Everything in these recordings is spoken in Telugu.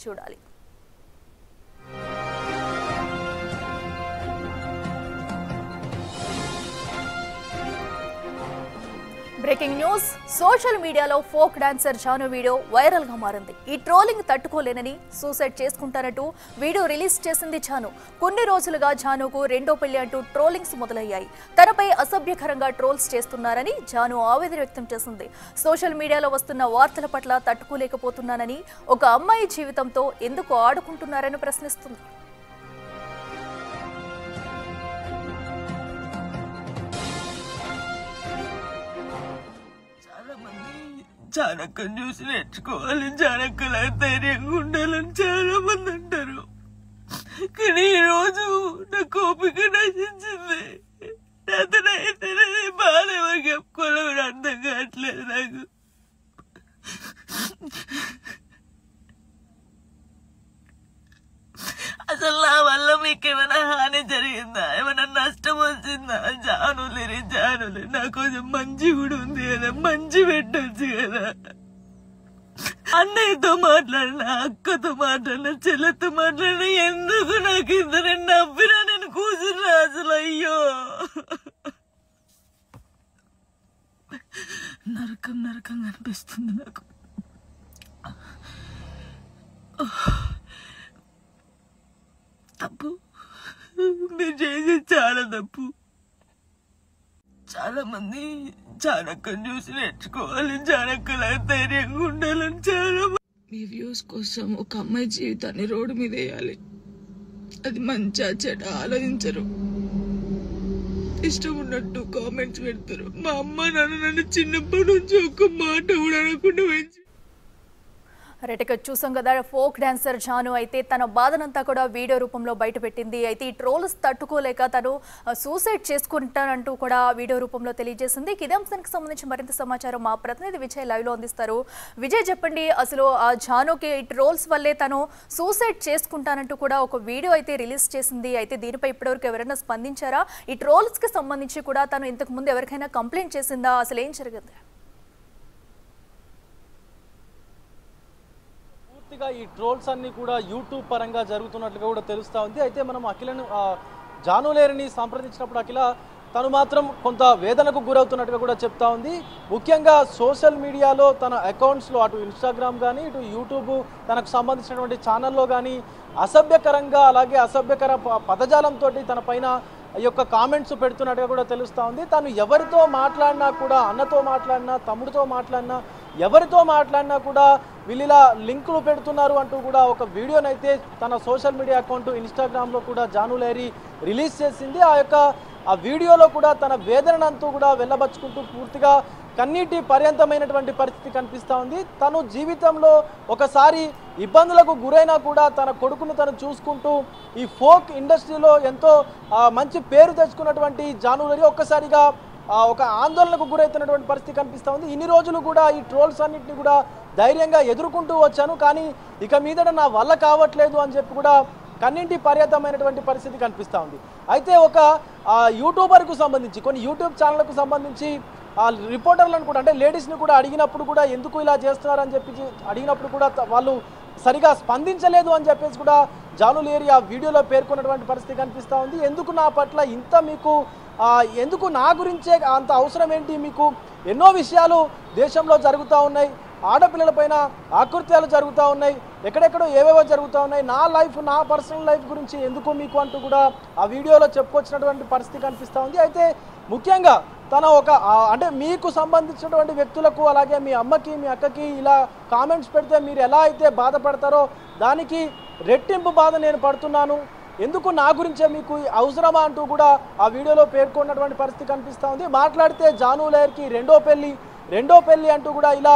వేచి చూడాలి. Breaking news. సోషల్ మీడియాలో folk dancer Janu video viral గా మారింది. ఈ ట్రోలింగ్ తట్టుకోలేనని సూసైడ్ చేసుకుంటానంటూ వీడియో రిలీజ్ చేసింది జాను. కొన్ని రోజులుగా జానుకు రెండో పెళ్లి అంటూ ట్రోలింగ్స్ మొదలయ్యాయి. తనపై అసభ్యకరంగా ట్రోల్స్ చేస్తున్నారని జాను ఆవేదన వ్యక్తం చేసింది. సోషల్ మీడియాలో వస్తున్న వార్తల పట్ల తట్టుకోలేకపోతున్నానని, ఒక అమ్మాయి జీవితంతో ఎందుకు ఆడుకుంటున్నారని ప్రశ్నిస్తుంది. జానక్కను చూసి నేర్చుకోవాలి, జానక్కలా ధైర్యంగా ఉండాలని చాలా మంది అంటారు. కానీ ఈరోజు నా కోపిక నశించింది. అతనైతే బాధ ఎవరికి చెప్పుకోవాలో అర్థం కావట్లేదు నాకు. అసలు నా వల్ల మీకేమైనా హాని జరిగిందా, ఏమైనా నష్టం వచ్చిందా? జానులేరి నా కొంచెం మంచి కూడా ఉంది కదా, మంచి పెట్టొచ్చు కదా. అన్నయ్యతో మాట్లాడినా, అక్కతో మాట్లాడినా, చెల్లెతో మాట్లాడినా, ఎందుకు నాకు ఇద్దరు నవ్వినా నేను కూర్చున్నా అసలు. అయ్యో నరకం నరకంగా అనిపిస్తుంది నాకు. తప్పు, మీరు చేసి చాలా తప్పు. చాలా మంది జానక్కను చూసి నేర్చుకోవాలి, జానక్కలా ధైర్యంగా ఉండాలని చాలా. మీ వ్యూస్ కోసం ఒక అమ్మాయి జీవితాన్ని రోడ్డు మీద వేయాలి. అది మంచిగా చెడ్డ ఆలోచించరు, ఇష్టం ఉన్నట్టు కామెంట్స్ పెడతారు. మా అమ్మ నాన్న నన్ను చిన్నప్పటి నుంచి ఒక్క మాట కూడా అనకుండా పెంచి. రైట్, చూసాం కదా, ఫోక్ డాన్సర్ జాను అయితే తన బాధనంతా కూడా వీడియో రూపంలో బయటపెట్టింది. అయితే ఈ ట్రోల్స్ తట్టుకోలేక తను సూసైడ్ చేసుకుంటానంటూ కూడా వీడియో రూపంలో తెలియజేసింది. ఇదే అంశానికి సంబంధించి మరింత సమాచారం మా ప్రతినిధి విజయ్ లైవ్ లో అందిస్తారు. విజయ్, చెప్పండి, అసలు ఆ జానుకి ఈ ట్రోల్స్ వల్లే తను సూసైడ్ చేసుకుంటానంటూ కూడా ఒక వీడియో అయితే రిలీజ్ చేసింది. అయితే దీనిపై ఇప్పటివరకు ఎవరైనా స్పందించారా? ఈ ట్రోల్స్ కి సంబంధించి కూడా తను ఇంతకు ముందు ఎవరికైనా కంప్లైంట్ చేసిందా? అసలు ఏం జరిగింది? ఈ ట్రోల్స్ అన్ని కూడా యూట్యూబ్ పరంగా జరుగుతున్నట్లుగా కూడా తెలుస్తూ ఉంది. అయితే మనం అఖిలను జానులేరిని సంప్రదించినప్పుడు అఖిల తను మాత్రం కొంత వేదనకు గురవుతున్నట్టుగా కూడా చెప్తా ఉంది. ముఖ్యంగా సోషల్ మీడియాలో తన అకౌంట్స్లో అటు ఇన్స్టాగ్రామ్ కానీ ఇటు యూట్యూబ్ తనకు సంబంధించినటువంటి ఛానల్లో కానీ అసభ్యకరంగా అలాగే అసభ్యకర పదజాలంతో తన పైన ఈ యొక్క కామెంట్స్ పెడుతున్నట్టుగా కూడా తెలుస్తూ ఉంది. తను ఎవరితో మాట్లాడినా కూడా, అన్నతో మాట్లాడినా, తమ్ముడితో మాట్లాడినా, ఎవరితో మాట్లాడినా కూడా వీళ్ళ లింకులు పెడుతున్నారు అంటూ కూడా ఒక వీడియోనైతే తన సోషల్ మీడియా అకౌంట్ ఇన్స్టాగ్రామ్లో కూడా జానులేరి రిలీజ్ చేసింది. ఆ వీడియోలో కూడా తన వేదనంతా కూడా వెళ్ళబచ్చుకుంటూ పూర్తిగా కన్నీటి పర్యంతమైనటువంటి పరిస్థితి కనిపిస్తూ ఉంది. తను జీవితంలో ఒకసారి ఇబ్బందులకు గురైనా కూడా తన కొడుకును తను చూసుకుంటూ ఈ ఫోక్ ఇండస్ట్రీలో ఎంతో మంచి పేరు తెచ్చుకున్నటువంటి జానులేరి ఒక్కసారిగా ఒక ఆందోళనకు గురవుతున్నటువంటి పరిస్థితి కనిపిస్తూ ఉంది. ఇన్ని రోజులు కూడా ఈ ట్రోల్స్ అన్నింటినీ కూడా ధైర్యంగా ఎదుర్కొంటూ వచ్చాను, కానీ ఇక మీదట నా వల్ల కావట్లేదు అని చెప్పి కూడా కన్నింటి పర్యాతమైనటువంటి పరిస్థితి కనిపిస్తూ ఉంది. అయితే ఒక యూట్యూబర్కు సంబంధించి కొన్ని యూట్యూబ్ ఛానళ్లకు సంబంధించి రిపోర్టర్లను కూడా, అంటే లేడీస్ని కూడా అడిగినప్పుడు కూడా ఎందుకు ఇలా చేస్తున్నారని చెప్పి అడిగినప్పుడు కూడా వాళ్ళు సరిగా స్పందించలేదు అని చెప్పేసి కూడా జానులేరి ఆ వీడియోలో పేర్కొన్నటువంటి పరిస్థితి కనిపిస్తూ ఉంది. ఎందుకు నా పట్ల ఇంత మీకు, ఎందుకు నా గురించే అంత అవసరం ఏంటి మీకు? ఎన్నో విషయాలు దేశంలో జరుగుతూ ఉన్నాయి, ఆడపిల్లలపైన ఆకృత్యాలు జరుగుతూ ఉన్నాయి, ఎక్కడెక్కడో ఏవేవో జరుగుతూ ఉన్నాయి. నా లైఫ్, నా పర్సనల్ లైఫ్ గురించి ఎందుకు మీకు అంటూ కూడా ఆ వీడియోలో చెప్పుకొచ్చినటువంటి పరిస్థితి కనిపిస్తూ ఉంది. అయితే ముఖ్యంగా తన అంటే మీకు సంబంధించినటువంటి వ్యక్తులకు, అలాగే మీ అమ్మకి, మీ అక్కకి ఇలా కామెంట్స్ పెడితే మీరు ఎలా అయితే బాధపడతారో దానికి రెట్టింపు బాధ నేను పడుతున్నాను. ఎందుకు నా గురించే మీకు అవసరమా అంటూ కూడా ఆ వీడియోలో పేర్కొన్నటువంటి పరిస్థితి కనిపిస్తూ ఉంది. మాట్లాడితే జానులేరికి రెండో పెళ్లి అంటూ కూడా ఇలా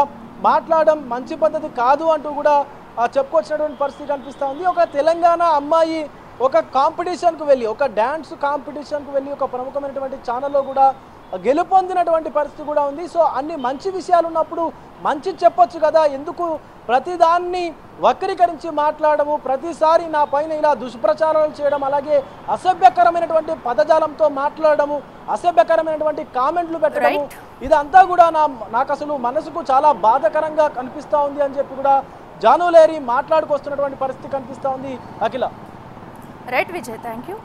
మాట్లాడడం మంచి పద్ధతి కాదు అంటూ కూడా చెప్పుకొచ్చినటువంటి పరిస్థితి కనిపిస్తూ ఉంది. ఒక తెలంగాణ అమ్మాయి ఒక కాంపిటీషన్కు వెళ్ళి, ఒక డ్యాన్స్ కాంపిటీషన్కు వెళ్ళి ఒక ప్రముఖమైనటువంటి ఛానల్లో కూడా గెలుపొందినటువంటి పరిస్థితి కూడా ఉంది. సో అన్ని మంచి విషయాలు ఉన్నప్పుడు మంచి చెప్పొచ్చు కదా, ఎందుకు ప్రతిదాన్ని వక్రీకరించి మాట్లాడము, ప్రతిసారి నా పైన ఇలా దుష్ప్రచారాలు చేయడం, అలాగే అసభ్యకరమైనటువంటి పదజాలంతో మాట్లాడము, అసభ్యకరమైనటువంటి కామెంట్లు పెట్టడము, ఇదంతా కూడా నాకు అసలు మనసుకు చాలా బాధాకరంగా కనిపిస్తూ ఉంది అని చెప్పి కూడా జానులేరి మాట్లాడుకొస్తున్నటువంటి పరిస్థితి కనిపిస్తూ ఉంది Akhila. Right Vijay, thank you.